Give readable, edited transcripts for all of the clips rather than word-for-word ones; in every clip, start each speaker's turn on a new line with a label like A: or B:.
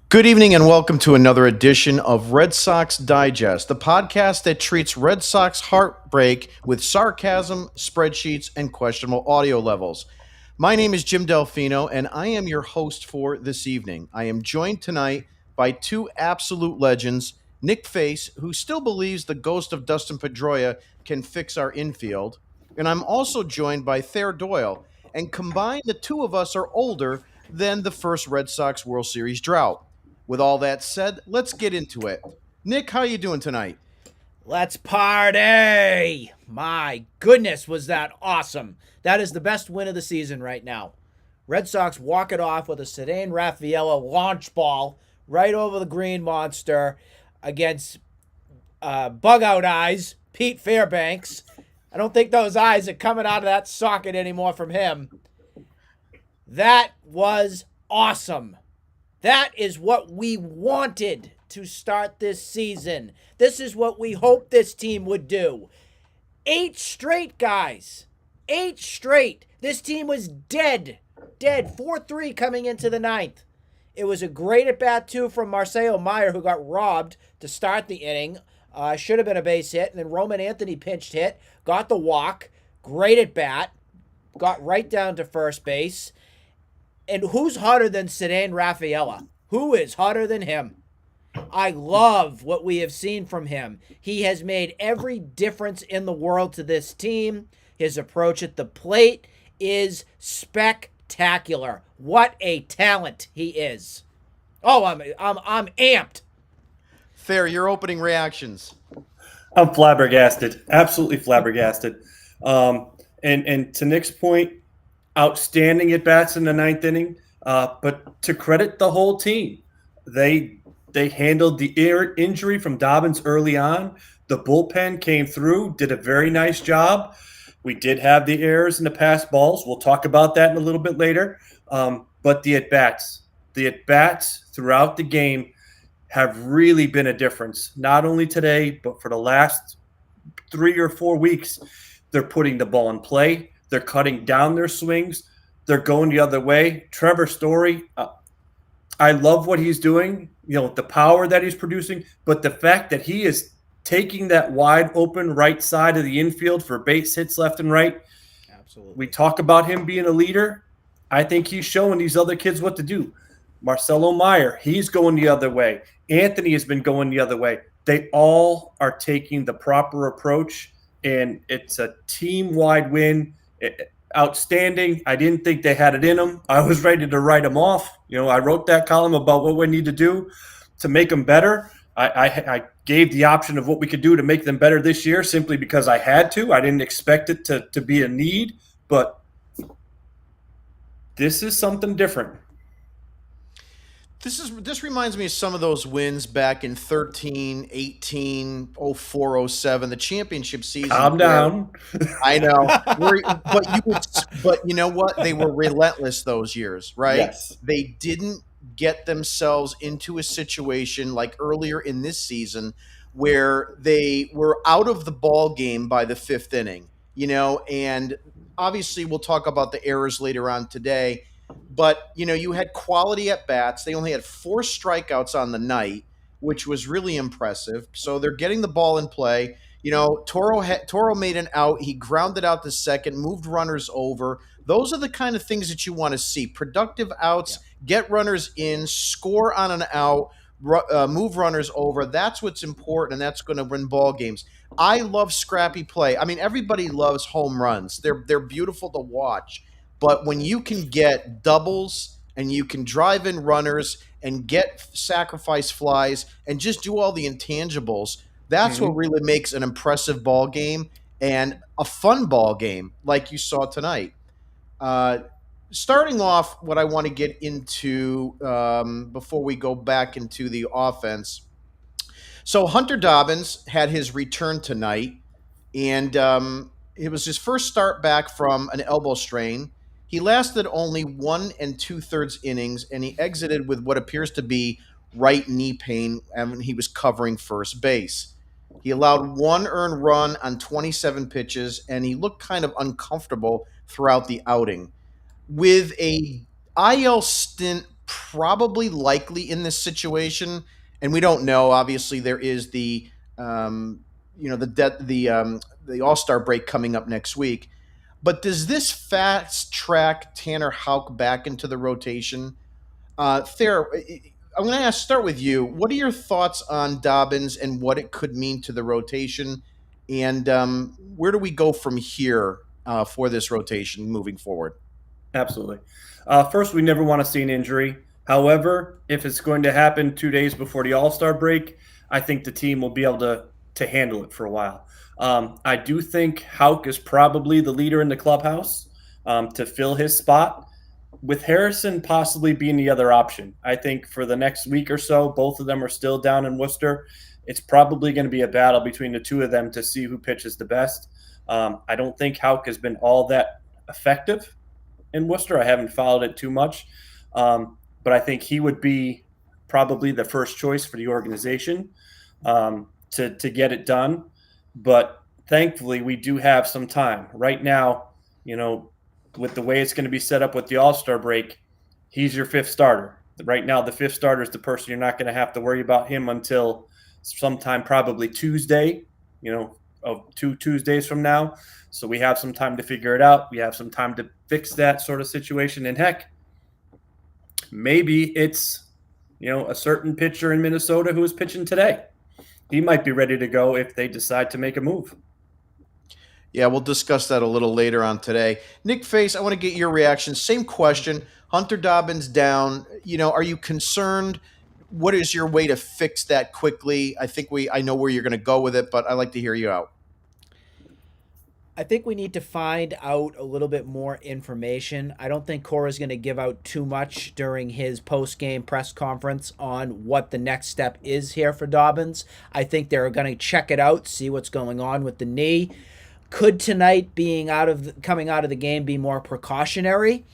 A: Good evening and welcome to another edition of Red Sox Digest, the podcast that treats Red Sox heartbreak with sarcasm, spreadsheets, and questionable audio levels. My name is Jim Dalfino, and I am your host for this evening. I am joined tonight by two absolute legends, Nick Face, who still believes the ghost of Dustin Pedroia can fix our infield, and I'm also joined by Thayer Doyle, and combined, the two of us are older than the first Red Sox World Series drought. With all that said, let's get into it. Nick, how you doing tonight?
B: Let's party! My goodness, was that awesome. That is the best win of the season right now. Red Sox walk it off with a Ceddanne Rafaela launch ball right over the green monster against bug out eyes, Pete Fairbanks. I don't think those eyes are coming out of that socket anymore from him. That was awesome. That is what we wanted to start this season. This is what we hoped this team would do. 8 straight, guys. 8 straight. This team was dead. Dead. 4-3 coming into the ninth. It was a great at-bat, too, from Marcelo Meyer, who got robbed to start the inning. Should have been a base hit. And then Roman Anthony pinched hit. Got the walk. Great at-bat. Got right down to first base. And who's hotter than Ceddanne Rafaela? Who is hotter than him? I love what we have seen from him. He has made every difference in the world to this team. His approach at the plate is spectacular. What a talent he is. Oh, I'm amped.
A: Thayer, your opening reactions.
C: I'm flabbergasted, absolutely flabbergasted. And to Nick's point, outstanding at bats in the ninth inning. But to credit the whole team, they handled the injury from Dobbins early on. The bullpen came through, did a very nice job. We did have the errors in the pass balls. We'll talk about that in a little bit later. But the at-bats throughout the game have really been a difference. Not only today, but for the last 3 or 4 weeks, they're putting the ball in play. They're cutting down their swings. They're going the other way. Trevor Story, I love what he's doing, the power that he's producing, but the fact that he is taking that wide open right side of the infield for base hits left and right.
B: Absolutely.
C: We talk about him being a leader. I think he's showing these other kids what to do. Marcelo Meyer, he's going the other way. Anthony has been going the other way. They all are taking the proper approach, and it's a team-wide win. Outstanding. I didn't think they had it in them. I was ready to write them off. I wrote that column about what we need to do to make them better. I gave the option of what we could do to make them better this year simply because I had to. I didn't expect it to be a need, but this is something different.
A: This reminds me of some of those wins back in 13, 18, 04, 07, the championship season.
C: Calm down.
A: I know. But you know what? They were relentless those years, right?
C: Yes.
A: They didn't get themselves into a situation like earlier in this season where they were out of the ball game by the 5th inning, and obviously we'll talk about the errors later on today. But, you had quality at bats. They only had 4 strikeouts on the night, which was really impressive. So they're getting the ball in play. Toro made an out. He grounded out the second, moved runners over. Those are the kind of things that you want to see. Productive outs, get runners in, score on an out, move runners over. That's what's important, and that's going to win ball games. I love scrappy play. I mean, everybody loves home runs. They're beautiful to watch. But when you can get doubles and you can drive in runners and get sacrifice flies and just do all the intangibles, that's what really makes an impressive ball game and a fun ball game like you saw tonight. Starting off, what I want to get into before we go back into the offense. So Hunter Dobbins had his return tonight, and it was his first start back from an elbow strain. He lasted only 1 2/3 innings, and he exited with what appears to be right knee pain when he was covering first base. He allowed 1 earned run on 27 pitches, and he looked kind of uncomfortable throughout the outing. With a IL stint probably likely in this situation, and we don't know. Obviously, there is the the All-Star break coming up next week. But does this fast track Tanner Houck back into the rotation? Thayer, I'm going to start with you. What are your thoughts on Dobbins and what it could mean to the rotation? And where do we go from here for this rotation moving forward?
C: Absolutely. First, we never want to see an injury. However, if it's going to happen 2 days before the All-Star break, I think the team will be able to handle it for a while. I do think Houck is probably the leader in the clubhouse to fill his spot, with Harrison possibly being the other option. I think for the next week or so, both of them are still down in Worcester. It's probably going to be a battle between the two of them to see who pitches the best. I don't think Houck has been all that effective in Worcester. I haven't followed it too much, but I think he would be probably the first choice for the organization to get it done. But thankfully, we do have some time right now. With the way it's going to be set up with the All-Star break, he's your fifth starter. Right now, the fifth starter is the person you're not going to have to worry about him until sometime probably Tuesday, of 2 Tuesdays from now. So we have some time to figure it out. We have some time to fix that sort of situation. And heck, maybe it's, a certain pitcher in Minnesota who is pitching today. He might be ready to go if they decide to make a move.
A: Yeah, we'll discuss that a little later on today. Nick Face, I want to get your reaction. Same question. Hunter Dobbins down. Are you concerned? What is your way to fix that quickly? I know where you're going to go with it, but I'd like to hear you out.
B: I think we need to find out a little bit more information. I don't think Cora's going to give out too much during his post-game press conference on what the next step is here for Dobbins. I think they're going to check it out, see what's going on with the knee. Could tonight coming out of the game be more precautionary?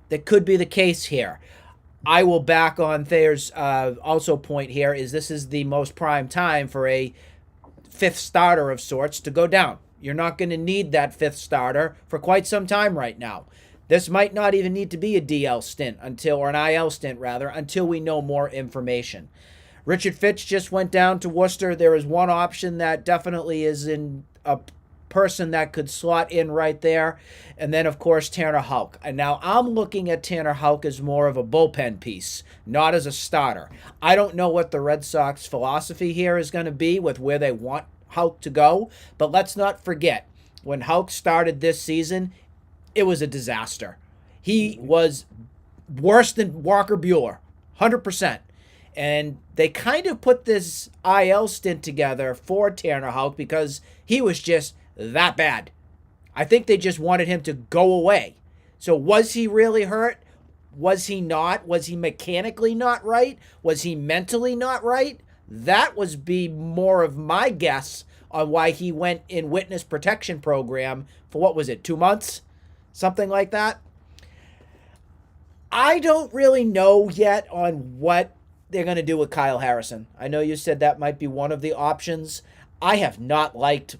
B: That could be the case here. I will back on Thayer's also point here is this is the most prime time for a fifth starter of sorts to go down. You're not going to need that fifth starter for quite some time right now. This might not even need to be a DL stint or an IL stint until we know more information. Richard Fitz just went down to Worcester. There is one option that definitely is in a person that could slot in right there. And then, of course, Tanner Houck. And now I'm looking at Tanner Houck as more of a bullpen piece, not as a starter. I don't know what the Red Sox philosophy here is going to be with where they want Houck to go. But let's not forget, when Houck started this season, it was a disaster. He was worse than Walker Buehler, 100%. And they kind of put this IL stint together for Tanner Houck because he was just that bad. I think they just wanted him to go away. So was he really hurt? Was he not? Was he mechanically not right? Was he mentally not right? That would be more of my guess on why he went in witness protection program for 2 months? Something like that. I don't really know yet on what they're going to do with Kyle Harrison. I know you said that might be one of the options. I have not liked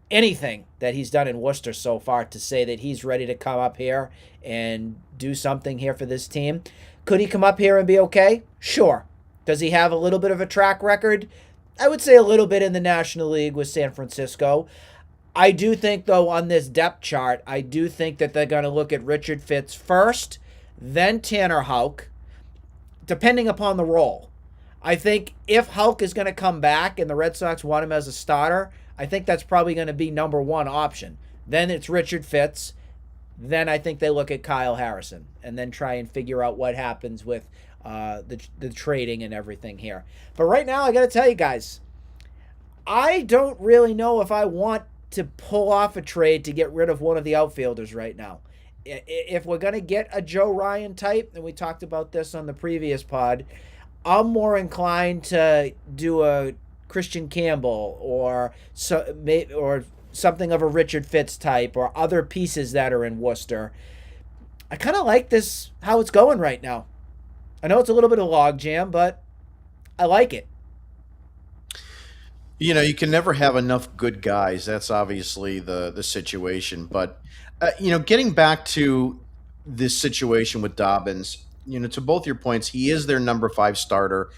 B: anything that he's done in Worcester so far to say that he's ready to come up here and do something here for this team. Could he come up here and be okay? Sure. Does he have a little bit of a track record? I would say a little bit in the National League with San Francisco. I do think, though, on this depth chart, I do think that they're going to look at Richard Fitz first, then Tanner Houck, depending upon the role. I think if Houck is going to come back and the Red Sox want him as a starter, I think that's probably going to be number one option. Then it's Richard Fitz. Then I think they look at Kyle Harrison and then try and figure out what happens with the trading and everything here. But right now, I got to tell you guys, I don't really know if I want to pull off a trade to get rid of one of the outfielders right now. If we're going to get a Joe Ryan type, and we talked about this on the previous pod, I'm more inclined to do a Christian Campbell or something of a Richard Fitz type or other pieces that are in Worcester. I kind of like this, how it's going right now. I know it's a little bit of logjam, but I like it.
A: You can never have enough good guys. That's obviously the situation. But, getting back to this situation with Dobbins, to both your points, he is their number 5 starter.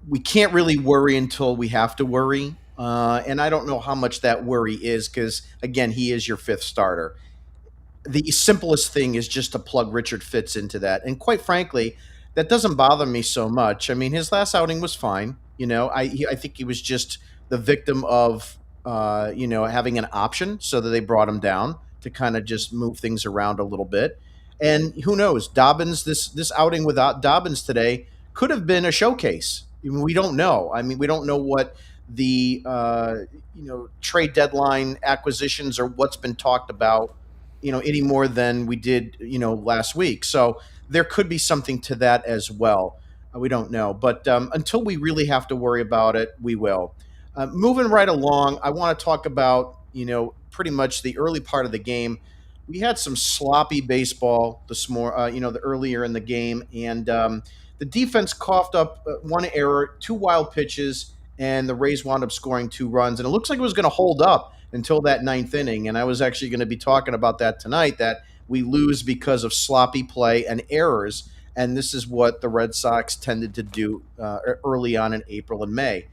A: We can't really worry until we have to worry. And I don't know how much that worry is because, again, he is your 5th starter. The simplest thing is just to plug Richard Fitz into that. And quite frankly, that doesn't bother me so much. I mean, his last outing was fine. I think he was just the victim of, having an option so that they brought him down to kind of just move things around a little bit. And who knows, Dobbins, this outing without Dobbins today could have been a showcase. I mean, we don't know. I mean, we don't know what the trade deadline acquisitions or what's been talked about, any more than we did, last week. So there could be something to that as well. We don't know, but until we really have to worry about it, we will. Moving right along, I want to talk about, pretty much the early part of the game. We had some sloppy baseball the earlier in the game, and the defense coughed up one error, 2 wild pitches, and the Rays wound up scoring 2 runs. And it looks like it was going to hold up until that 9th inning. And I was actually going to be talking about that tonight, that we lose because of sloppy play and errors. And this is what the Red Sox tended to do early on in April and May.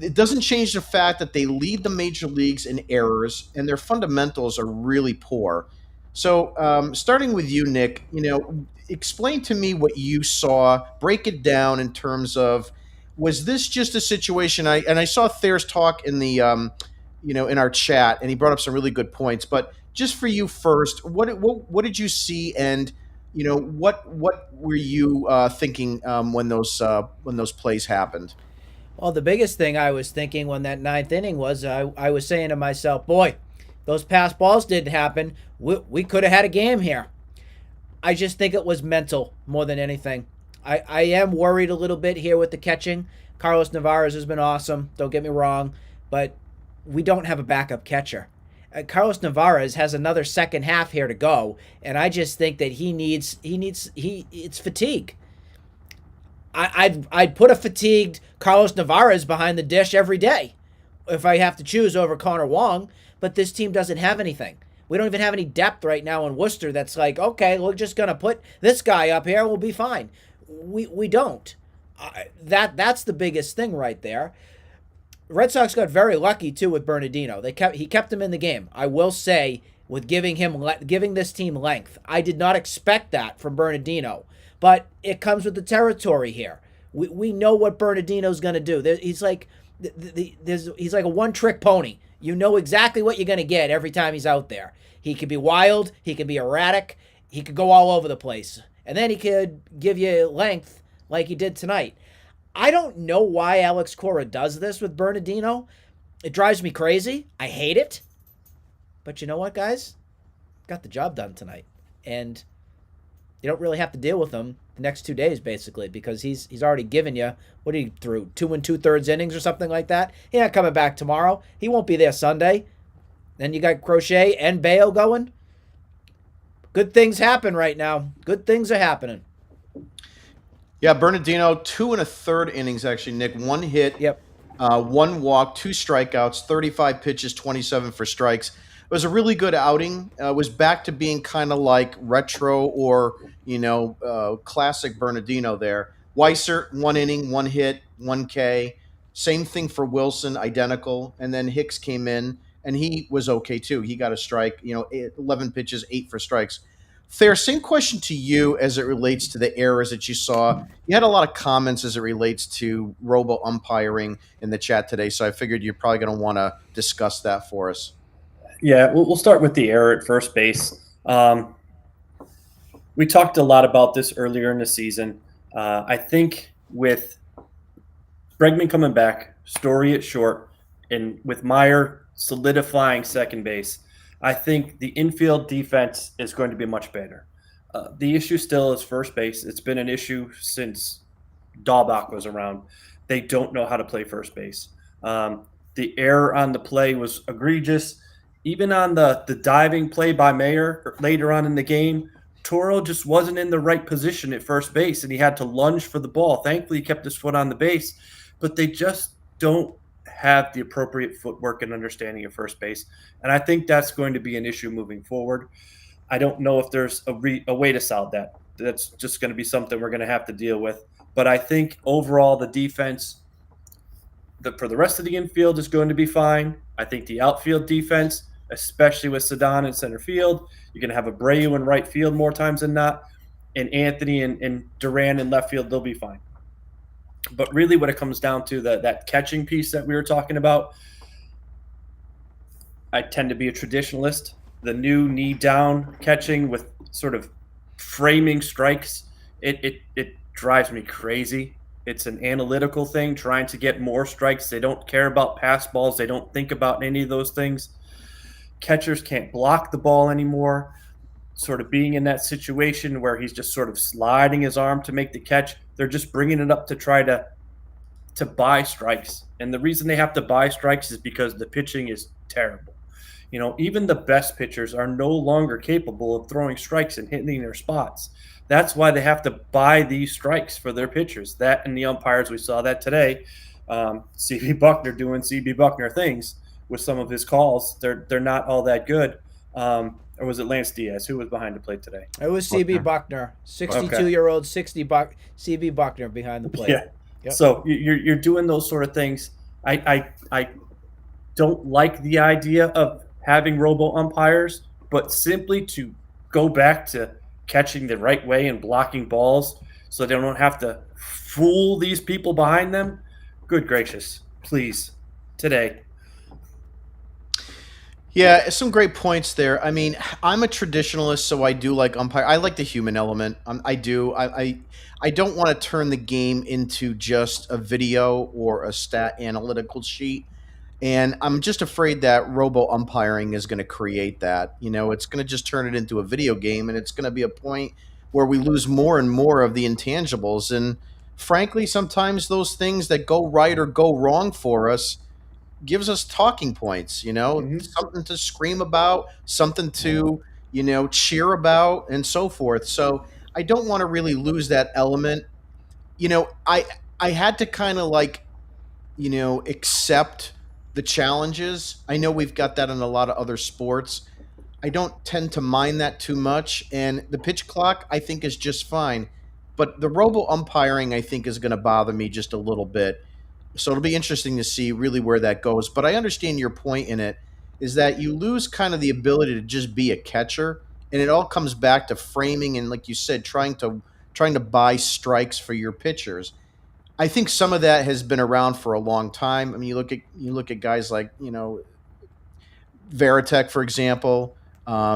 A: It doesn't change the fact that they lead the major leagues in errors, and their fundamentals are really poor. So, starting with you, Nick, explain to me what you saw. Break it down in terms of, was this just a situation? I saw Thayer's talk in the in our chat, and he brought up some really good points. But just for you first, what did you see, and what were you thinking when those plays happened?
B: Well, the biggest thing I was thinking when that 9th inning was, I was saying to myself, boy, those pass balls didn't happen. We could have had a game here. I just think it was mental more than anything. I am worried a little bit here with the catching. Carlos Navarez has been awesome, don't get me wrong, but we don't have a backup catcher. Carlos Navarez has another second half here to go, and I just think that it's fatigue. I'd put a fatigued Carlos Navarez behind the dish every day if I have to choose over Connor Wong, but this team doesn't have anything. We don't even have any depth right now in Worcester that's like, okay, we're just going to put this guy up here, we'll be fine. We don't. That's the biggest thing right there. Red Sox got very lucky too with Bernardino. He kept him in the game. I will say, with giving this team length. I did not expect that from Bernardino, but it comes with the territory here. We know what Bernardino's going to do. He's like he's like a one-trick pony. You know exactly what you're going to get every time he's out there. He could be wild, he could be erratic, he could go all over the place, and then he could give you length like he did tonight. I don't know why Alex Cora does this with Bernardino. It drives me crazy. I hate it. But you know what, guys? Got the job done tonight. And you don't really have to deal with him the next 2 days, basically, because he's already given you, what he threw, 2 2/3 innings or something like that. He's not coming back tomorrow. He won't be there Sunday. Then you got Crochet and Bayo going. Good things happen right now. Good things are happening.
A: Yeah, Bernardino, 2 1/3 innings, actually, Nick. 1 hit,
B: Yep.
A: 1 walk, 2 strikeouts, 35 pitches, 27 for strikes. It was a really good outing. It was back to being kind of like retro or, classic Bernardino there. Weiser, 1 inning, 1 hit, 1 K. Same thing for Wilson, identical. And then Hicks came in, and he was okay, too. He got a strike, 11 pitches, 8 for strikes. Thayer, same question to you as it relates to the errors that you saw. You had a lot of comments as it relates to robo umpiring in the chat today, so I figured you're probably going to want to discuss that for us.
C: Yeah, we'll start with the error at first base. We talked a lot about this earlier in the season. I think with Bregman coming back, Story at short, and with Meyer solidifying second base, I think the infield defense is going to be much better. The issue still is first base. It's been an issue since Dahlbach was around. They don't know how to play first base. The error on the play was egregious. Even on the diving play by Meyer later on in the game, Toro just wasn't in the right position at first base, and he had to lunge for the ball. Thankfully, he kept his foot on the base, but they just don't have the appropriate footwork and understanding of first base. And I think that's going to be an issue moving forward. I don't know if there's a way to solve that. that's just going to be something we're going to have to deal with. But I think overall the defense for the rest of the infield is going to be fine. I think the outfield defense, especially with Ceddanne in center field, you're going to have Abreu in right field more times than not, and Anthony and Duran in left field, they'll be fine. But really what it comes down to, that catching piece that we were talking about, I tend to be a traditionalist. The new knee down catching with sort of framing strikes, it drives me crazy. It's an analytical thing, trying to get more strikes. They don't care about pass balls. They don't think about any of those things. Catchers can't block the ball anymore. Sort of being in that situation where he's just sort of sliding his arm to make the catch. They're just bringing it up to try to buy strikes. And the reason they have to buy strikes is because the pitching is terrible. Even the best pitchers are no longer capable of throwing strikes and hitting their spots. That's why they have to buy these strikes for their pitchers. That and the umpires, we saw that today. CB Buckner doing CB Buckner things with some of his calls. They're not all that good. Or was it Lance Diaz? Who was behind the plate today?
B: It was CB Buckner, 62-year-old CB Buckner behind the plate.
C: Yeah.
B: Yep.
C: So you're doing those sort of things. I don't like the idea of having robo umpires, but simply to go back to catching the right way and blocking balls so they don't have to fool these people behind them. Good gracious, please, today.
A: Yeah, some great points there. I mean, I'm a traditionalist, so I do like umpire. I like the human element. I do. I don't want to turn the game into just a video or a stat analytical sheet. And I'm just afraid that robo umpiring is going to create that. It's going to just turn it into a video game, and it's going to be a point where we lose more and more of the intangibles. And frankly, sometimes those things that go right or go wrong for us gives us talking points, something to scream about, something to, cheer about, and so forth. So I don't want to really lose that element. I had to kind of accept the challenges. I know we've got that in a lot of other sports. I don't tend to mind that too much. And the pitch clock, I think, is just fine. But the robo umpiring, I think, is going to bother me just a little bit. So it'll be interesting to see really where that goes. But I understand your point in it is that you lose kind of the ability to just be a catcher. And it all comes back to framing and, like you said, trying to buy strikes for your pitchers. I think some of that has been around for a long time. I mean, you look at guys like Veritek, for example,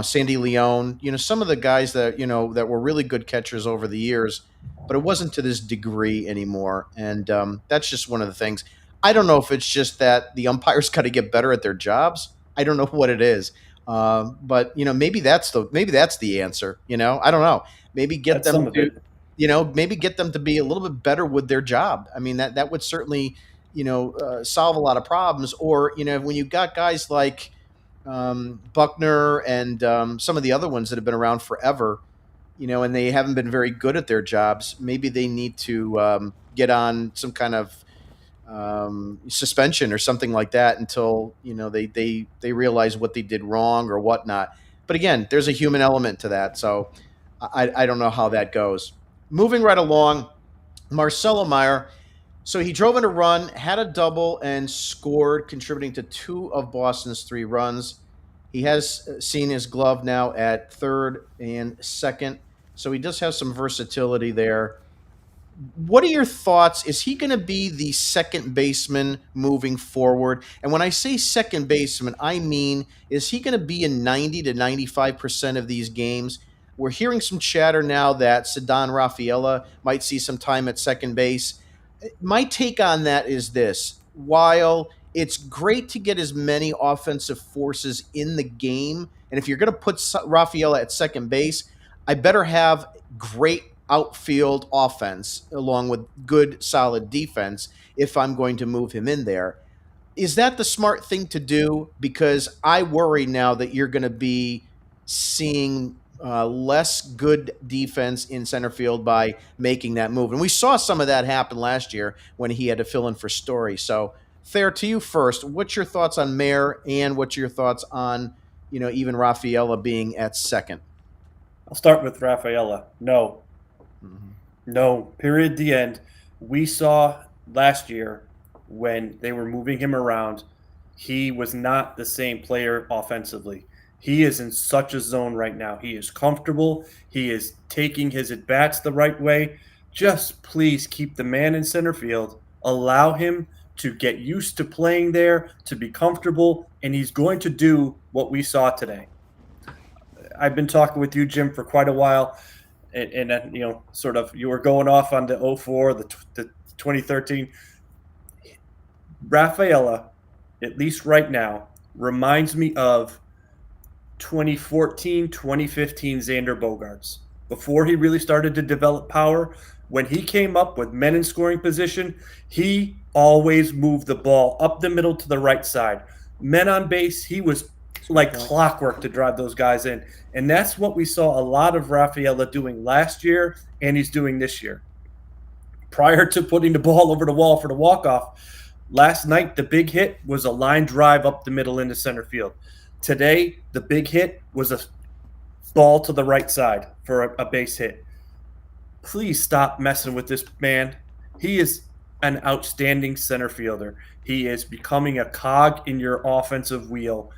A: Sandy Leone. Some of the guys that that were really good catchers over the years, but it wasn't to this degree anymore. And that's just one of the things. I don't know if it's just that the umpires got to get better at their jobs. I don't know what it is, but maybe that's the answer. I don't know. Maybe get
C: That's
A: them to. Maybe get them to be a little bit better with their job. I mean, that would certainly, solve a lot of problems. Or, when you got guys like Buckner and some of the other ones that have been around forever, and they haven't been very good at their jobs, maybe they need to get on some kind of suspension or something like that until, they realize what they did wrong or whatnot. But again, there's a human element to that. So I don't know how that goes. Moving right along, Marcelo Meyer. So he drove in a run, had a double, and scored, contributing to 2 of Boston's 3 runs. He has seen his glove now at third and second, so he does have some versatility there. What are your thoughts? Is he going to be the second baseman moving forward? And when I say second baseman, I mean, is he going to be in 90 to 95% of these games? We're hearing some chatter now that Ceddanne Rafaela might see some time at second base. My take on that is this. While it's great to get as many offensive forces in the game, and if you're going to put Rafaela at second base, I better have great outfield offense along with good, solid defense if I'm going to move him in there. Is that the smart thing to do? Because I worry now that you're going to be seeing less good defense in center field by making that move. And we saw some of that happen last year when he had to fill in for Story. So, Thayer, to you first, what's your thoughts on Meyer, and what's your thoughts on, even Rafaela being at second?
C: I'll start with Rafaela. No, No, period, the end. We saw last year when they were moving him around, he was not the same player offensively. He is in such a zone right now. He is comfortable. He is taking his at-bats the right way. Just please keep the man in center field. Allow him to get used to playing there, to be comfortable, and he's going to do what we saw today. I've been talking with you, Jim, for quite a while. And sort of you were going off on the 04, the 2013. Rafaela, at least right now, reminds me of 2014, 2015 Xander Bogaerts. Before he really started to develop power, when he came up with men in scoring position, he always moved the ball up the middle to the right side. Men on base, he was like clockwork to drive those guys in. And that's what we saw a lot of Rafaela doing last year, and he's doing this year. Prior to putting the ball over the wall for the walk-off, last night the big hit was a line drive up the middle into center field. Today, the big hit was a ball to the right side for a base hit. Please stop messing with this man. He is an outstanding center fielder. He is becoming a cog in your offensive wheel.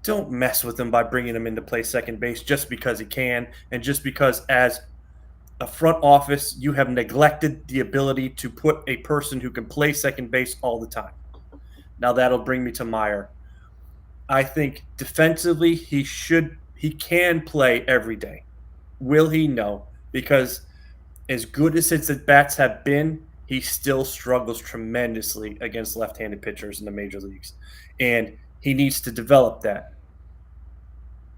C: Don't mess with him by bringing him into play second base just because he can, and just because as a front office you have neglected the ability to put a person who can play second base all the time. Now that'll bring me to Meyer. I think defensively he can play every day. Will he? No, because as good as his at-bats have been, he still struggles tremendously against left-handed pitchers in the major leagues. And he needs to develop that.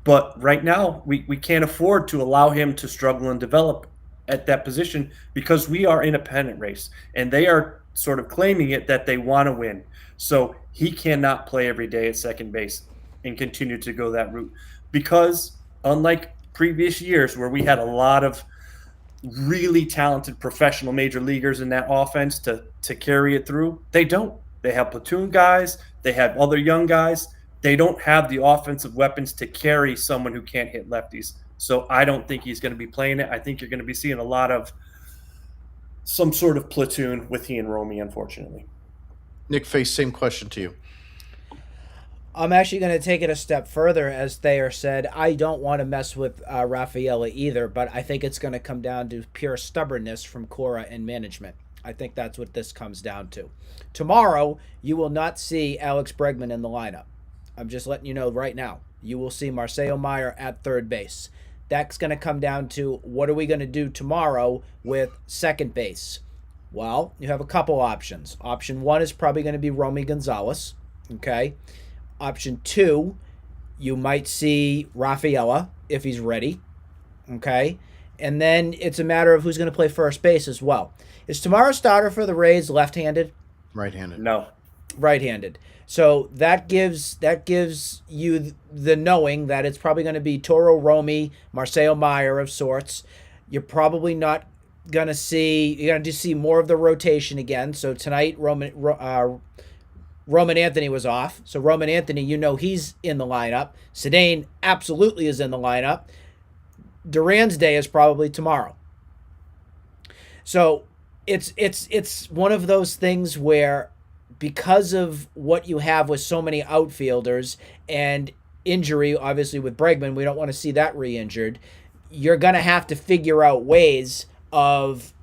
C: But right now, we can't afford to allow him to struggle and develop at that position because we are in a pennant race. And they are sort of claiming it that they want to win. So he cannot play every day at second base and continue to go that route. Because unlike previous years where we had a lot of really talented professional major leaguers in that offense to carry it through, they don't. They have platoon guys. They have other young guys. They don't have the offensive weapons to carry someone who can't hit lefties. So I don't think he's going to be playing it. I think you're going to be seeing a lot of some sort of platoon with he and Romy, unfortunately.
A: Nick Face, same question to you.
B: I'm actually going to take it a step further. As Thayer said, I don't want to mess with Rafaela either, but I think it's going to come down to pure stubbornness from Cora and management. I think that's what this comes down to. Tomorrow, you will not see Alex Bregman in the lineup. I'm just letting you know right now. You will see Marcelo Meyer at third base. That's going to come down to what are we going to do tomorrow with second base? Well, you have a couple options. Option one is probably going to be Romy Gonzalez. Okay. Option two, you might see Rafaela if he's ready. Okay. And then it's a matter of who's going to play first base as well. Is tomorrow's starter for the Rays left-handed?
A: Right-handed.
C: No.
B: Right-handed. So that gives you the knowing that it's probably going to be Toro Romy, Marcelo Meyer of sorts. You're probably not going to see – you're going to see more of the rotation again. So tonight Roman Anthony was off. So Roman Anthony, you know he's in the lineup. Ceddanne absolutely is in the lineup. Duran's day is probably tomorrow. So it's one of those things where because of what you have with so many outfielders and injury, obviously with Bregman, we don't want to see that re-injured. You're going to have to figure out ways of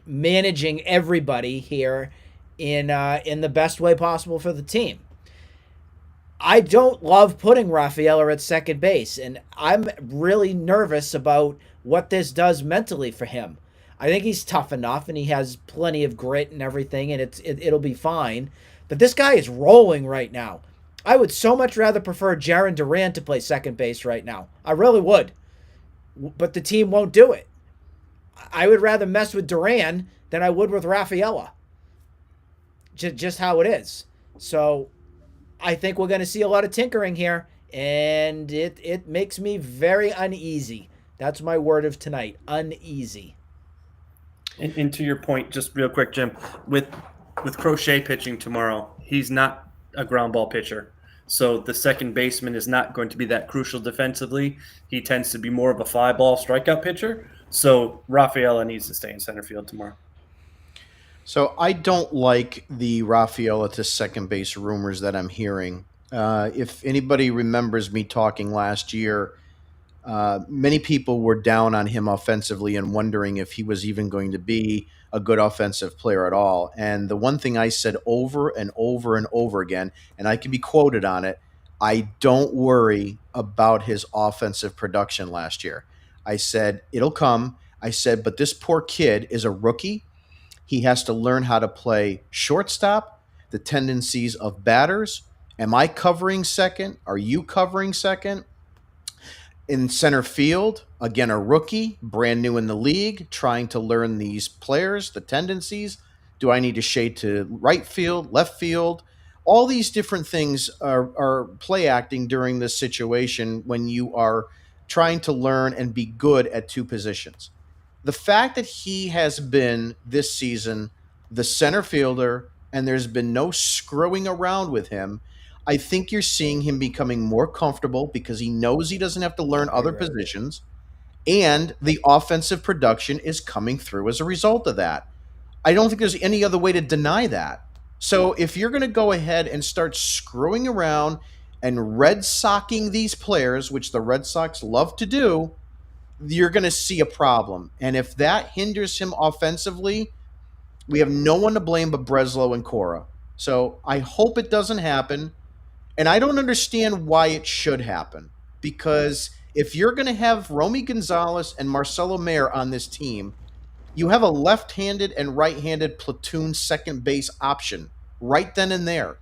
B: managing everybody here in the best way possible for the team. I don't love putting Rafaela at second base, and I'm really nervous about what this does mentally for him. I think he's tough enough, and he has plenty of grit and everything, and it'll be fine. But this guy is rolling right now. I would so much rather prefer Jarren Duran to play second base right now. I really would. But the team won't do it. I would rather mess with Duran than I would with Rafaela. Just how it is. So I think we're going to see a lot of tinkering here, and it makes me very uneasy. That's my word of tonight, uneasy.
C: And to your point, just real quick, Jim, with Crochet pitching tomorrow, he's not a ground ball pitcher. So the second baseman is not going to be that crucial defensively. He tends to be more of a fly ball strikeout pitcher. So Rafaela needs to stay in center field tomorrow.
A: So I don't like the Rafaela to second base rumors that I'm hearing. If anybody remembers me talking last year, many people were down on him offensively and wondering if he was even going to be a good offensive player at all. And the one thing I said over and over and over again, and I can be quoted on it, I don't worry about his offensive production last year. I said, it'll come. I said, but this poor kid is a rookie. He has to learn how to play shortstop, the tendencies of batters. Am I covering second? Are you covering second? In center field, again, a rookie, brand new in the league, trying to learn these players, the tendencies. Do I need to shade to right field, left field? All these different things are play acting during this situation when you are trying to learn and be good at two positions. The fact that he has been this season the center fielder and there's been no screwing around with him, I think you're seeing him becoming more comfortable because he knows he doesn't have to learn other positions, and the offensive production is coming through as a result of that. I don't think there's any other way to deny that. So if you're going to go ahead and start screwing around and Red Soxing these players, which the Red Sox love to do, you're going to see a problem. And if that hinders him offensively, we have no one to blame but Breslow and Cora. So I hope it doesn't happen. And I don't understand why it should happen. Because if you're going to have Romy Gonzalez and Marcelo Meyer on this team, you have a left-handed and right-handed platoon second base option right then and there.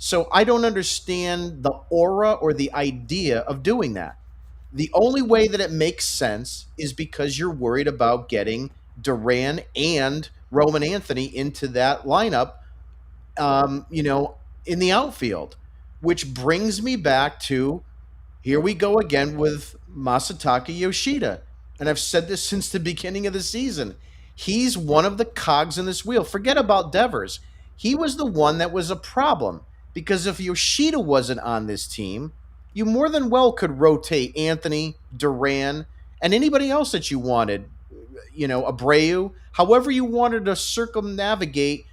A: So I don't understand the aura or the idea of doing that. The only way that it makes sense is because you're worried about getting Duran and Roman Anthony into that lineup, in the outfield, which brings me back to here we go again with Masataka Yoshida. And I've said this since the beginning of the season. He's one of the cogs in this wheel. Forget about Devers. He was the one that was a problem because if Yoshida wasn't on this team, you more than well could rotate Anthony, Duran, and anybody else that you wanted, Abreu, however you wanted to circumnavigate,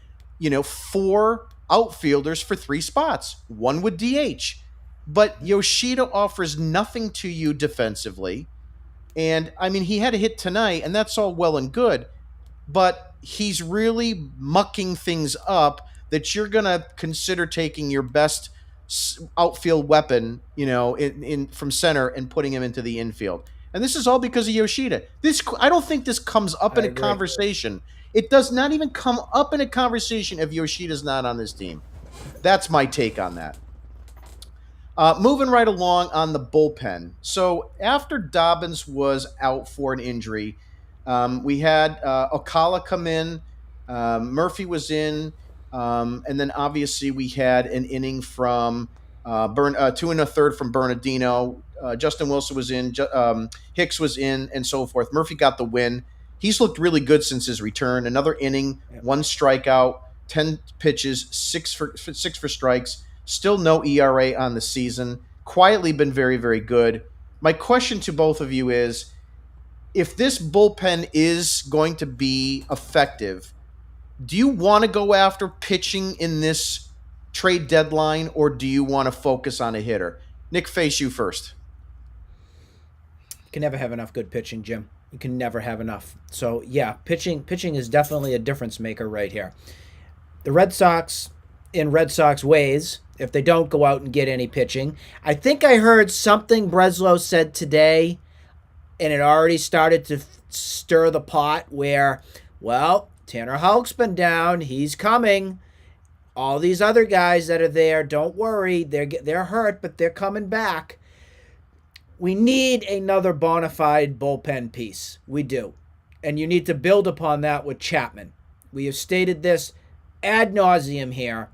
A: four outfielders for three spots, one with DH. But Yoshida offers nothing to you defensively. And, he had a hit tonight, and that's all well and good. But he's really mucking things up that you're going to consider taking your best outfield weapon, in from center and putting him into the infield. And this is all because of Yoshida. I don't think this comes up in a conversation. It does not even come up in a conversation if Yoshida's not on this team. That's my take on that. Moving right along on the bullpen. So after Dobbins was out for an injury, we had Ocala come in. Murphy was in. And then obviously we had an inning from 2 1/3 from Bernardino. Justin Wilson was in. Hicks was in, and so forth. Murphy got the win. He's looked really good since his return. Another inning, 1 strikeout, 10 pitches, 6 for strikes. Still no ERA on the season. Quietly been very, very good. My question to both of you is, if this bullpen is going to be effective, do you want to go after pitching in this trade deadline, or do you want to focus on a hitter? Nick, face you first.
B: You can never have enough good pitching, Jim. You can never have enough. So, yeah, pitching is definitely a difference maker right here. The Red Sox, in Red Sox ways, if they don't go out and get any pitching, I think I heard something Breslow said today, and it already started to stir the pot where, well, Tanner Houck's been down. He's coming. All these other guys that are there, don't worry. They're hurt, but they're coming back. We need another bona fide bullpen piece. We do. And you need to build upon that with Chapman. We have stated this ad nauseum here.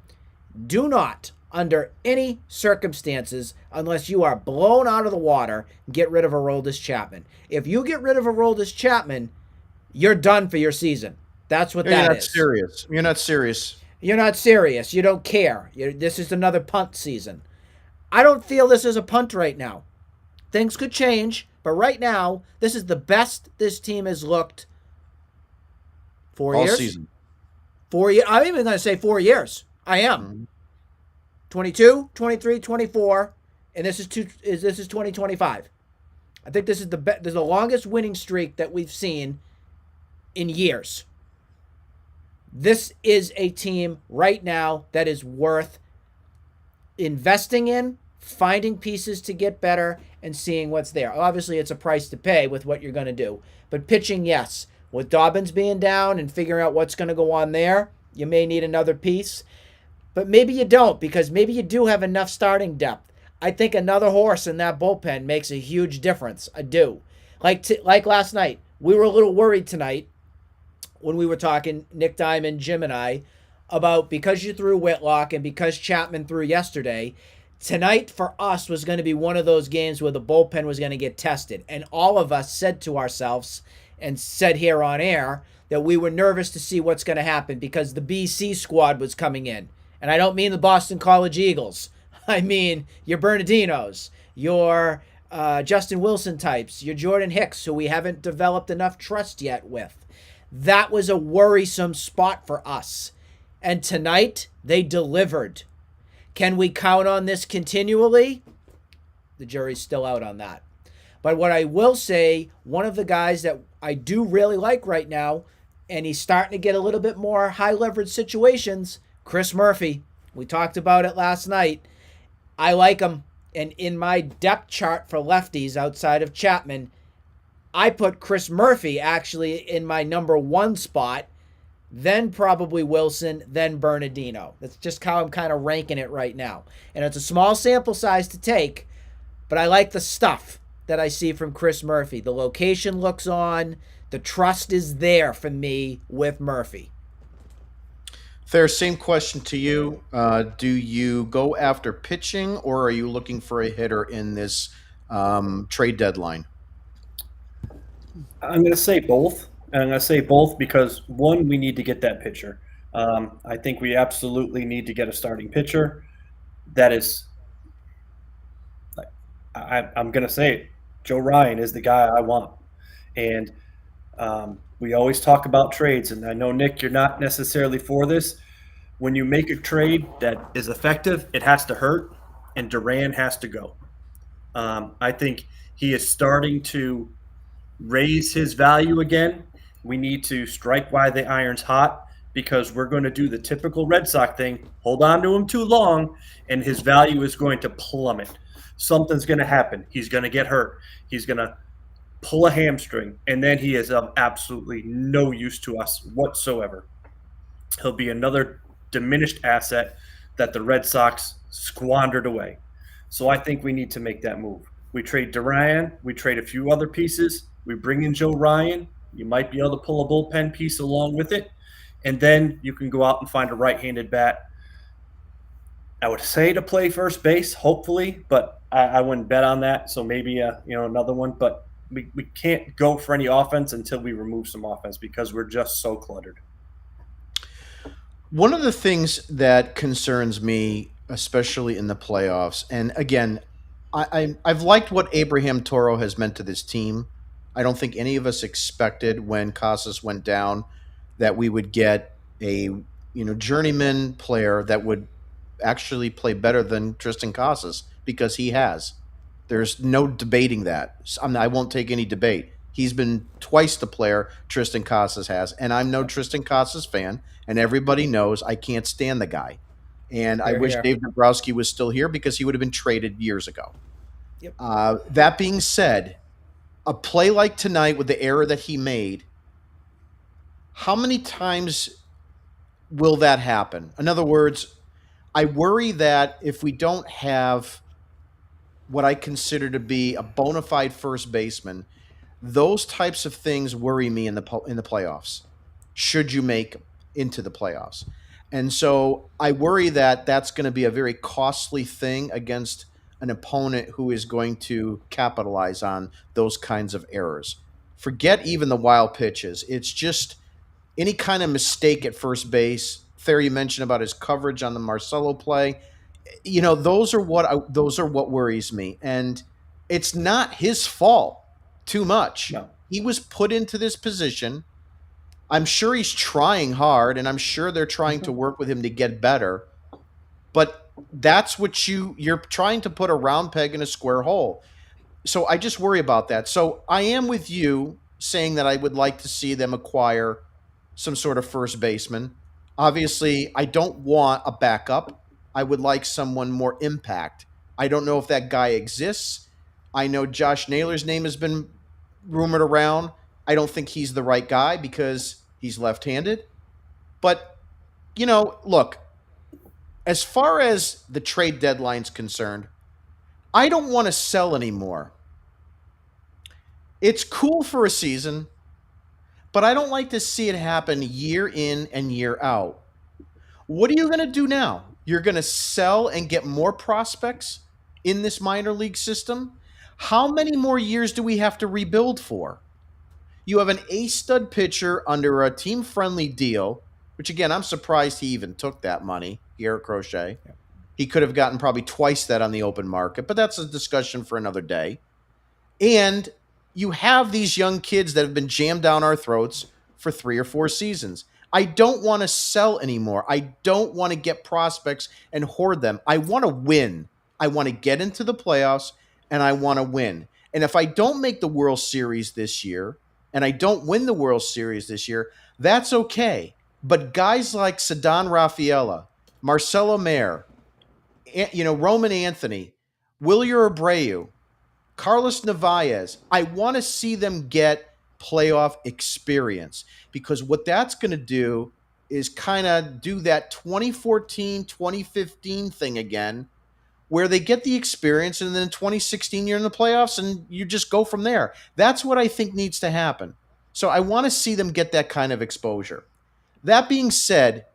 B: Do not, under any circumstances, unless you are blown out of the water, get rid of Aroldis Chapman. If you get rid of Aroldis Chapman, you're done for your season. That's what that is.
A: You're not serious. You're not serious.
B: You're not serious. You don't care. This is another punt season. I don't feel this is a punt right now. Things could change, But right now, this is the best this team has looked 4 years.
A: season.
B: 4 years. I'm even going to say 4 years. I am.
A: Mhm.
B: 22, 23, 24, and this is 2025. I think this is the longest winning streak that we've seen in years. This is a team right now that is worth investing in, finding pieces to get better, and seeing what's there. Obviously, it's a price to pay with what you're going to do. But pitching, yes. With Dobbins being down and figuring out what's going to go on there, you may need another piece. But maybe you don't, because maybe you do have enough starting depth. I think another horse in that bullpen makes a huge difference. I do. Like last night, we were a little worried tonight when we were talking, Nick Diamond, Jim, and I, about because you threw Whitlock and because Chapman threw yesterday, tonight for us was going to be one of those games where the bullpen was going to get tested. And all of us said to ourselves and said here on air that we were nervous to see what's going to happen because the BC squad was coming in. And I don't mean the Boston College Eagles. I mean your Bernardinos, your Justin Wilson types, your Jordan Hicks, who we haven't developed enough trust yet with. That was a worrisome spot for us. And tonight, they delivered. Can we count on this continually? The jury's still out on that. But what I will say, one of the guys that I do really like right now, and he's starting to get a little bit more high leverage situations, Chris Murphy. We talked about it last night. I like him. And in my depth chart for lefties outside of Chapman, I put Chris Murphy actually in my number one spot, then probably Wilson, then Bernardino. That's just how I'm kind of ranking it right now. And it's a small sample size to take, but I like the stuff that I see from Chris Murphy. The location looks on. The trust is there for me with Murphy.
A: Thayer, same question to you. Do you go after pitching, or are you looking for a hitter in this trade deadline?
C: I'm going to say both. And I'm going to say both because, one, we need to get that pitcher. I think we absolutely need to get a starting pitcher. That is, I'm going to say it, Joe Ryan is the guy I want. And we always talk about trades, and I know, Nick, you're not necessarily for this. When you make a trade that is effective, it has to hurt, and Duran has to go. I think he is starting to raise his value again. We need to strike while the iron's hot because we're going to do the typical Red Sox thing, hold on to him too long, and his value is going to plummet. Something's going to happen. He's going to get hurt. He's going to pull a hamstring, and then he is of absolutely no use to us whatsoever. He'll be another diminished asset that the Red Sox squandered away. So I think we need to make that move. We trade Duran. We trade a few other pieces. We bring in Joe Ryan. You might be able to pull a bullpen piece along with it. And then you can go out and find a right-handed bat. I would say to play first base, hopefully, but I wouldn't bet on that. So maybe another one. But we can't go for any offense until we remove some offense because we're just so cluttered.
A: One of the things that concerns me, especially in the playoffs, and again, I've liked what Abraham Toro has meant to this team. I don't think any of us expected when Casas went down that we would get a journeyman player that would actually play better than Tristan Casas because he has. There's no debating that. I won't take any debate. He's been twice the player Tristan Casas has, and I'm no Tristan Casas fan, and everybody knows I can't stand the guy. And I wish Dave Dombrowski was still here because he would have been traded years ago.
B: Yep.
A: That being said, a play like tonight with the error that he made, how many times will that happen? In other words, I worry that if we don't have what I consider to be a bona fide first baseman, those types of things worry me in the playoffs, should you make into the playoffs. And so I worry that that's going to be a very costly thing against an opponent who is going to capitalize on those kinds of errors. Forget even the wild pitches. It's just any kind of mistake at first base. Thayer, you mentioned about his coverage on the Marcelo play. Those are what worries me. And it's not his fault. too much.
C: No.
A: He was put into this position. I'm sure he's trying hard, and I'm sure they're trying to work with him to get better. But that's what you're trying to put a round peg in a square hole. So I just worry about that. So I am with you saying that I would like to see them acquire some sort of first baseman. Obviously, I don't want a backup. I would like someone more impact. I don't know if that guy exists. I know Josh Naylor's name has been rumored around. I don't think he's the right guy because he's left-handed. But, look, as far as the trade deadline's concerned, I don't want to sell anymore. It's cool for a season, but I don't like to see it happen year in and year out. What are you going to do now? You're going to sell and get more prospects in this minor league system? How many more years do we have to rebuild for? You have an A-stud pitcher under a team-friendly deal, which, again, I'm surprised he even took that money, Garrett Crochet. He could have gotten probably twice that on the open market, but that's a discussion for another day. And you have these young kids that have been jammed down our throats for 3 or 4 seasons. I don't want to sell anymore. I don't want to get prospects and hoard them. I want to win. I want to get into the playoffs, and I want to win. And if I don't make the World Series this year, and I don't win the World Series this year, that's okay. But guys like Ceddanne Rafaela, Marcelo Meyer, Roman Anthony, Wilyer Abreu, Carlos Narvaez, I want to see them get playoff experience, because what that's going to do is kind of do that 2014, 2015 thing again, where they get the experience, and then 2016 you're in the playoffs and you just go from there. That's what I think needs to happen. So I want to see them get that kind of exposure. That being said,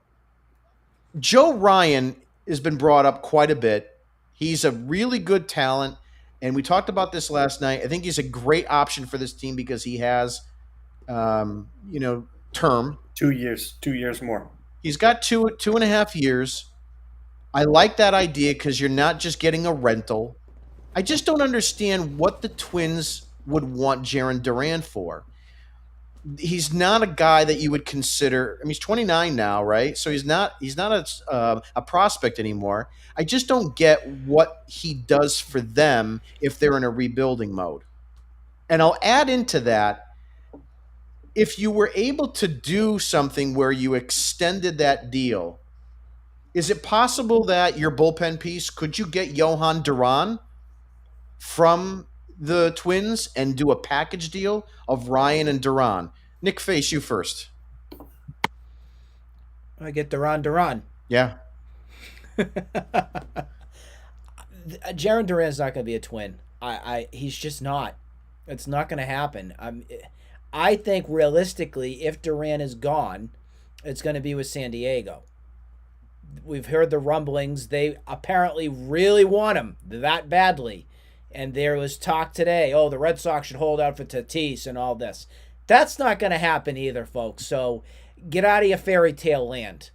A: Joe Ryan has been brought up quite a bit. He's a really good talent, and we talked about this last night. I think he's a great option for this team because he has, term.
C: 2 years, 2 years more.
A: He's got 2.5 years. I like that idea because you're not just getting a rental. I just don't understand what the Twins would want Jarren Duran for. He's not a guy that you would consider. I mean, he's 29 now, right? So he's not a prospect anymore. I just don't get what he does for them if they're in a rebuilding mode. And I'll add into that, if you were able to do something where you extended that deal, is it possible that your bullpen piece, could you get Johan Duran from the Twins and do a package deal of Ryan and Duran? Nick Face, you first.
B: I get Duran.
A: Yeah.
B: Jarren Duran's not going to be a Twin. He's just not. It's not going to happen. I think realistically, if Duran is gone, it's going to be with San Diego. We've heard the rumblings. They apparently really want him that badly. And there was talk today, the Red Sox should hold out for Tatis and all this. That's not going to happen either, folks. So get out of your fairy tale land.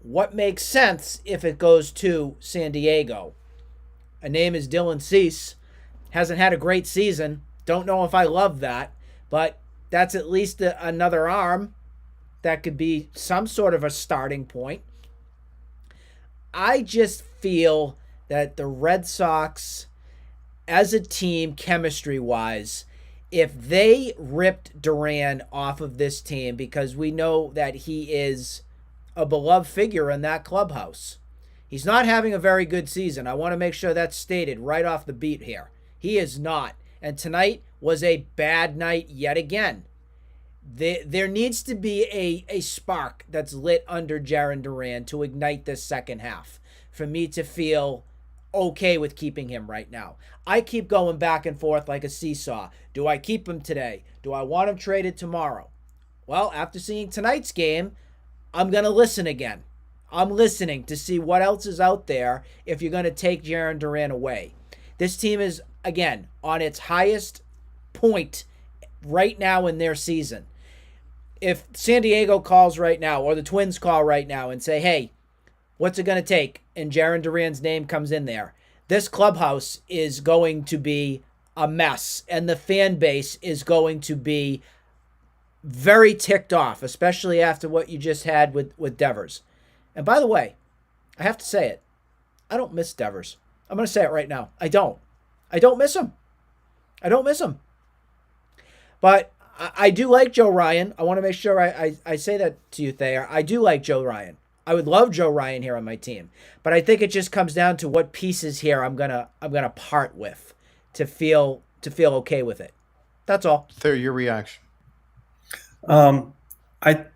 B: What makes sense if it goes to San Diego? A name is Dylan Cease. Hasn't had a great season. Don't know if I love that. But that's at least another arm that could be some sort of a starting point. I just feel that the Red Sox, as a team, chemistry-wise, if they ripped Duran off of this team, because we know that he is a beloved figure in that clubhouse. He's not having a very good season. I want to make sure that's stated right off the beat here. He is not. And tonight was a bad night yet again. There needs to be a spark that's lit under Jarren Duran to ignite this second half for me to feel okay with keeping him right now. I keep going back and forth like a seesaw. Do I keep him today? Do I want him traded tomorrow? Well, after seeing tonight's game, I'm going to listen again. I'm listening to see what else is out there if you're going to take Jarren Duran away. This team is, again, on its highest point right now in their season. If San Diego calls right now, or the Twins call right now and say, hey, what's it going to take? And Jarren Duran's name comes in there. This clubhouse is going to be a mess, and the fan base is going to be very ticked off, especially after what you just had with Devers. And by the way, I have to say it. I don't miss Devers. I'm going to say it right now. I don't. I don't miss him. I don't miss him. But I do like Joe Ryan. I want to make sure I say that to you, Thayer. I do like Joe Ryan. I would love Joe Ryan here on my team. But I think it just comes down to what pieces here I'm gonna part with to feel okay with it. That's all.
A: Thayer, your reaction.
C: Um, I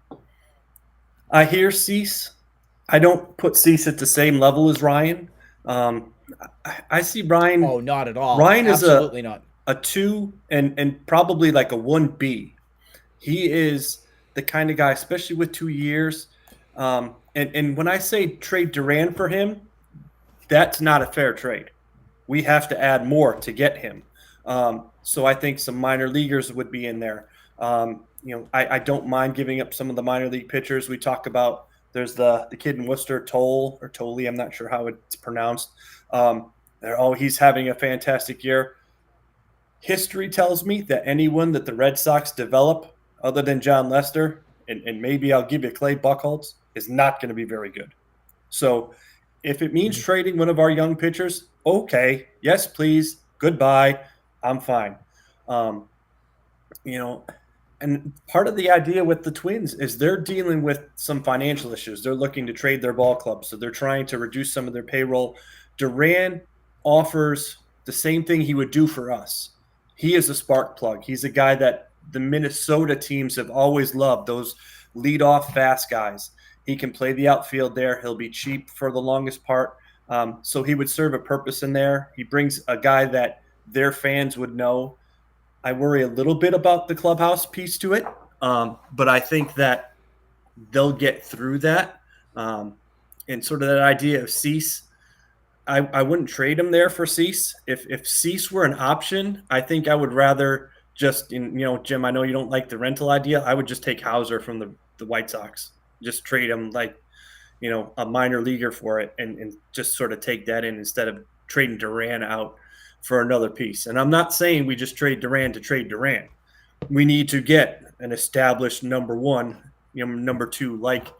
C: I hear Cease. I don't put Cease at the same level as Ryan. I see Ryan.
B: Oh, not at all.
C: Ryan is
B: Absolutely not.
C: a two and probably like a 1B. He is the kind of guy, especially with 2 years. And when I say trade Duran for him, that's not a fair trade. We have to add more to get him. So I think some minor leaguers would be in there. I don't mind giving up some of the minor league pitchers. We talk about there's the kid in Worcester, Toll or Tolley. I'm not sure how it's pronounced. He's having a fantastic year. History tells me that anyone that the Red Sox develop, other than John Lester, and maybe I'll give you Clay Buchholz, is not going to be very good. So if it means trading one of our young pitchers, okay, yes, please, goodbye, I'm fine. And part of the idea with the Twins is they're dealing with some financial issues. They're looking to trade their ball club, so they're trying to reduce some of their payroll. Duran offers the same thing he would do for us. He is a spark plug. He's a guy that the Minnesota teams have always loved, those lead-off fast guys. He can play the outfield there. He'll be cheap for the longest part. So he would serve a purpose in there. He brings a guy that their fans would know. I worry a little bit about the clubhouse piece to it, but I think that they'll get through that. And sort of that idea of Cease, I wouldn't trade him there for Cease. If Cease were an option, I think I would rather just, Jim, I know you don't like the rental idea. I would just take Hauser from the White Sox. Just trade him like, a minor leaguer for it and just sort of take that in instead of trading Duran out for another piece. And I'm not saying we just trade Duran to trade Duran. We need to get an established number one, number two, like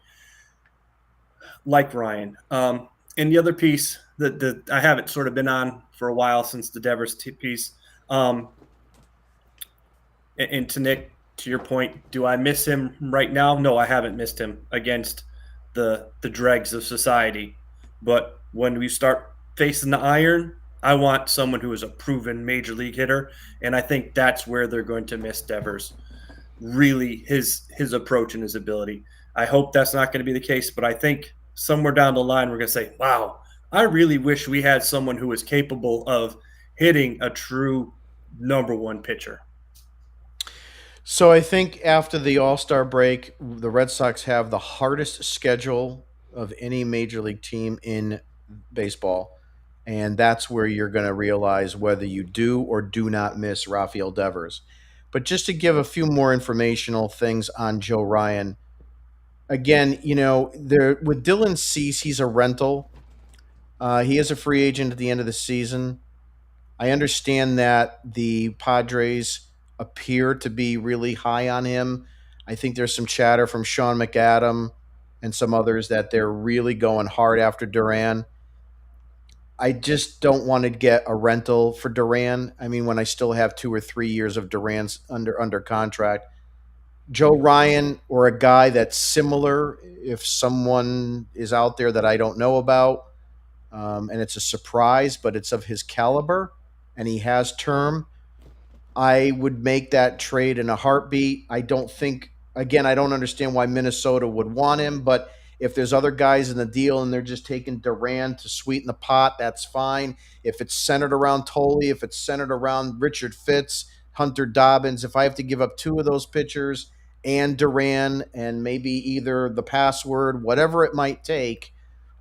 C: Ryan. And the other piece that I haven't sort of been on for a while since the Devers piece. And to Nick, to your point, do I miss him right now? No, I haven't missed him against the dregs of society. But when we start facing the iron, I want someone who is a proven major league hitter, and I think that's where they're going to miss Devers. Really, his approach and his ability. I hope that's not going to be the case, but I think somewhere down the line we're going to say, wow, I really wish we had someone who was capable of hitting a true number one pitcher.
A: So I think after the All-Star break, the Red Sox have the hardest schedule of any major league team in baseball. And that's where you're going to realize whether you do or do not miss Rafael Devers. But just to give a few more informational things on Joe Ryan, again, there with Dylan Cease, he's a rental. He is a free agent at the end of the season. I understand that the Padres appear to be really high on him. I think there's some chatter from Sean McAdam and some others that they're really going hard after Duran. I just don't want to get a rental for Duran. I mean, when I still have 2 or 3 years of Duran's under contract. Joe Ryan or a guy that's similar, if someone is out there that I don't know about, and it's a surprise, but it's of his caliber, and he has term, I would make that trade in a heartbeat. I don't understand why Minnesota would want him, but if there's other guys in the deal and they're just taking Duran to sweeten the pot, that's fine. If it's centered around Tolley, if it's centered around Richard Fitz, Hunter Dobbins, if I have to give up 2 of those pitchers and Duran and maybe either the password, whatever it might take,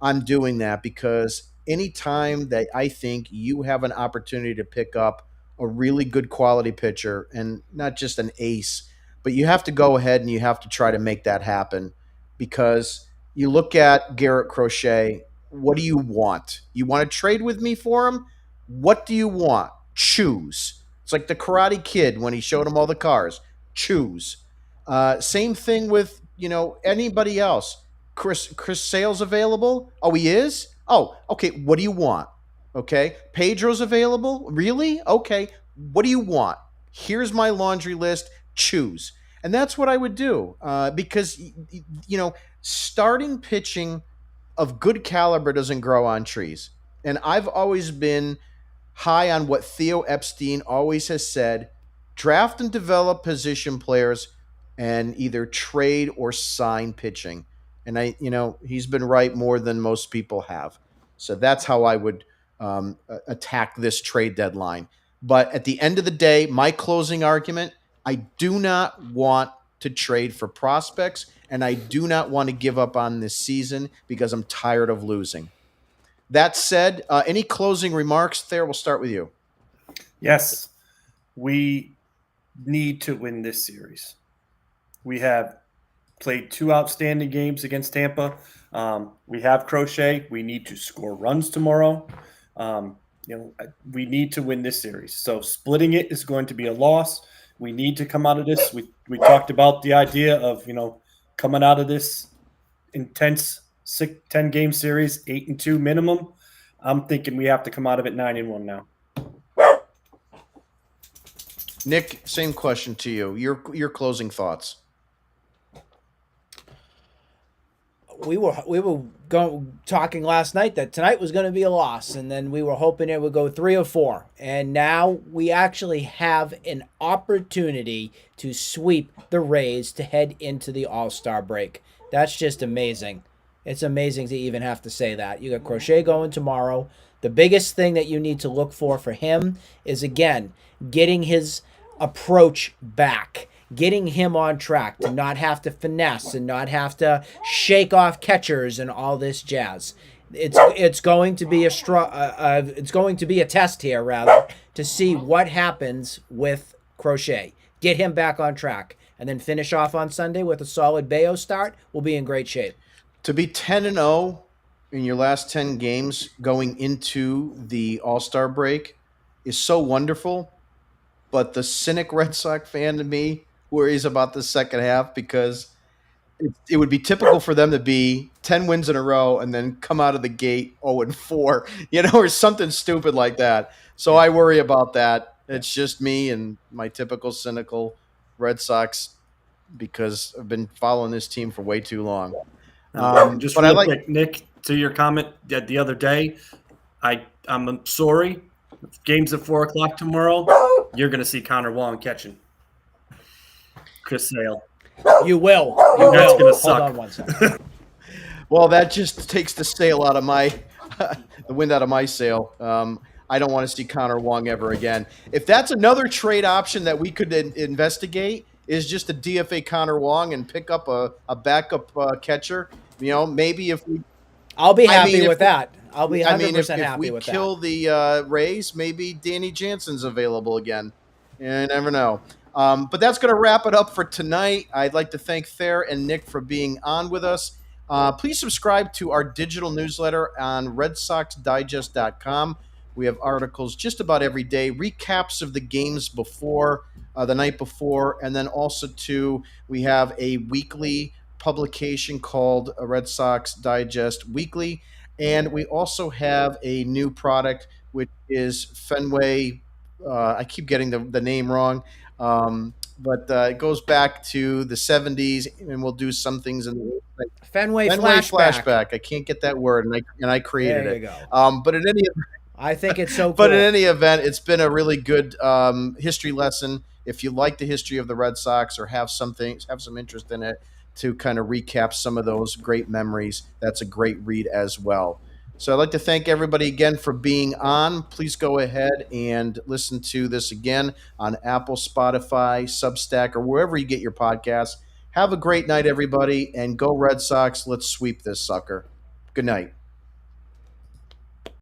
A: I'm doing that because anytime that I think you have an opportunity to pick up a really good quality pitcher and not just an ace, but you have to go ahead and you have to try to make that happen because you look at Garrett Crochet. What do you want? You want to trade with me for him? What do you want? Choose. It's like the Karate Kid when he showed him all the cars. Choose. Same thing with anybody else. Chris Sale's available. Oh, he is. Oh, okay. What do you want? Okay. Pedro's available. Really? Okay. What do you want? Here's my laundry list. Choose. And that's what I would do because starting pitching of good caliber doesn't grow on trees. And I've always been high on what Theo Epstein always has said: draft and develop position players and either trade or sign pitching. And he's been right more than most people have. So that's how I would attack this trade deadline. But at the end of the day, my closing argument: I do not want to trade for prospects, and I do not want to give up on this season because I'm tired of losing. That said, any closing remarks there? We'll start with you.
C: Yes, we need to win this series. We have played 2 outstanding games against Tampa. We have Crochet. We need to score runs tomorrow. We need to win this series. So splitting it is going to be a loss. We need to come out of this. We talked about the idea of coming out of this intense 10-game series 8-2 minimum. I'm thinking we have to come out of it 9-1 now.
A: Nick, same question to you. Your closing thoughts.
B: We were talking last night that tonight was going to be a loss, and then we were hoping it would go 3 or 4. And now we actually have an opportunity to sweep the Rays to head into the All-Star break. That's just amazing. It's amazing to even have to say that. You got Crochet going tomorrow. The biggest thing that you need to look for him is, again, getting his approach back. Getting him on track to not have to finesse and not have to shake off catchers and all this jazz. It's going to be a test here, rather, to see what happens with Crochet. Get him back on track, and then finish off on Sunday with a solid Bayo start. We'll be in great shape.
A: To be 10-0 in your last 10 games going into the All-Star break is so wonderful, but the cynic Red Sox fan in me worries about the second half because it would be typical for them to be 10 wins in a row and then come out of the gate 0-4, or something stupid like that. So I worry about that. It's just me and my typical cynical Red Sox because I've been following this team for way too long.
C: Just real quick, Nick, to your comment the other day, I'm sorry. Game's at 4:00 tomorrow. You're going to see Connor Wong catching Chris Sale.
B: You will.
C: That's going to suck.
B: Hold on one second.
A: Well, that just takes the sail out of the wind out of my sail. I don't want to see Connor Wong ever again. If that's another trade option that we could investigate, is just a DFA Connor Wong and pick up a backup catcher. Maybe if we.
B: I'll be happy with that. I'll be 100% happy with that.
A: If we kill the Rays, maybe Danny Jansen's available again. You never know. But that's going to wrap it up for tonight. I'd like to thank Thayer and Nick for being on with us. Please subscribe to our digital newsletter on RedSoxDigest.com. We have articles just about every day, recaps of the games before, the night before, and then also, too, we have a weekly publication called Red Sox Digest Weekly. And we also have a new product, which is Fenway. I keep getting the name wrong. But it goes back to the 70s, and we'll do some things in the
B: Fenway flashback.
A: I can't get that word, and I created
B: there you
A: it.
B: Go.
A: But in any event,
B: I think it's so cool.
A: But in any event, it's been a really good history lesson. If you like the history of the Red Sox or have some interest in it, to kind of recap some of those great memories, that's a great read as well. So I'd like to thank everybody again for being on. Please go ahead and listen to this again on Apple, Spotify, Substack, or wherever you get your podcasts. Have a great night, everybody, and go Red Sox. Let's sweep this sucker. Good night.